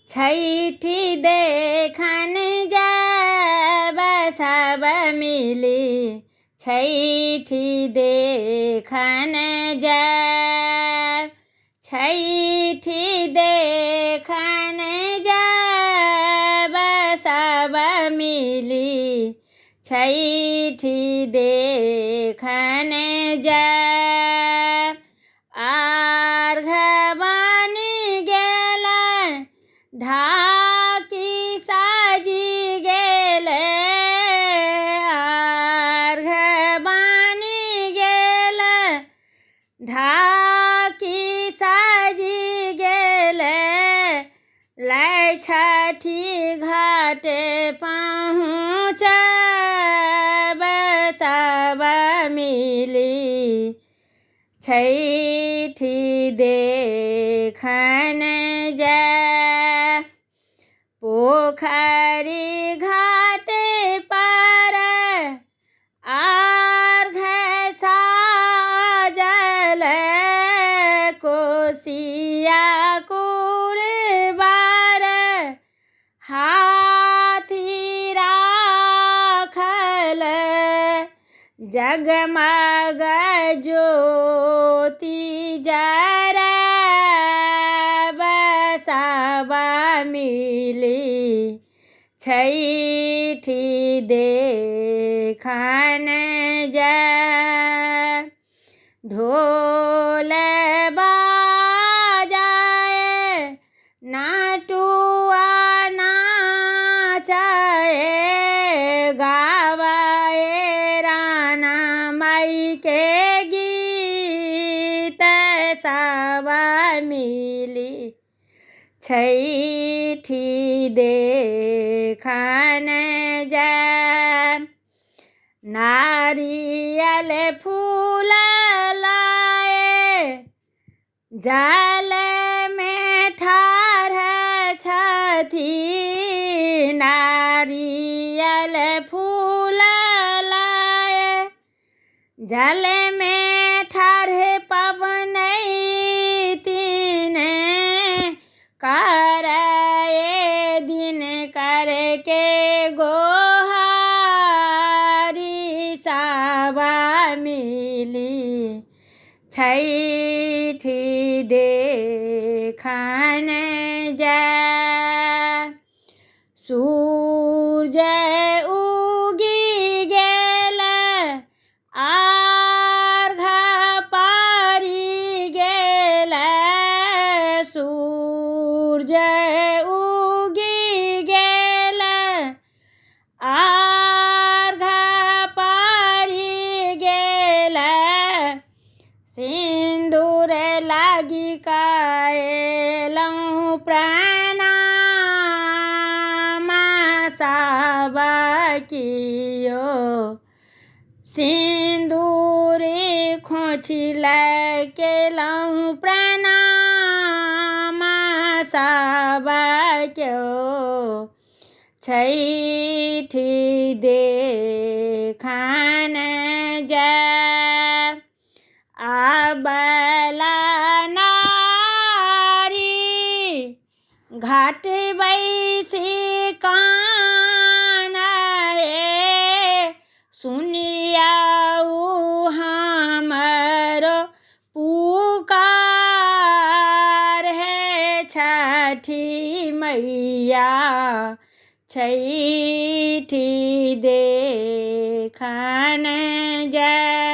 छैठी देखन जाब सब मिली, छैठी देखन जाब, छैठी देखन जाब सब मिली, छैठी देखन जाब। अर्घ बनि गेल ढाकी साजी गेल, अर्घ बनि गेल ढाकी साजी गेल, लै छठी घाट पहुँचब सब मिली, छैठी देखन जाब। पोखरी घाट पर अर्घ साजल, कोसिया कुरबार हाथी राखल, जगमग ज्योति जराब सब मिली, छैठी देखन जाब। ढोल बाजाए नाटुआ नाचाए, गावाए राना माई के गीत सब मिली, छैठी देखन जाब। नारियल फूल लाए जल में ठाढ़ छथि, नारियल फूल लाए जल में ठाढ़ पबनैतिन, करए दिन करके गोहारी सब मिली, छैठी देखन जाब। सूरज उगि गेल अर्घ पड़ि गेल, सूरज उगि गेल अर्घ पड़ि गेल, सिन्दूर लागी कएलहुँ प्रणाम सब कियो, सिन्दूर खोछि केलहुँ प्रणाम सब कियो, छैठी देखन जाब। अबला नारी घाट बैसी कानए, सुनियाऊ हमरो पुकार है छठी मैया, छैठी देखन जाब।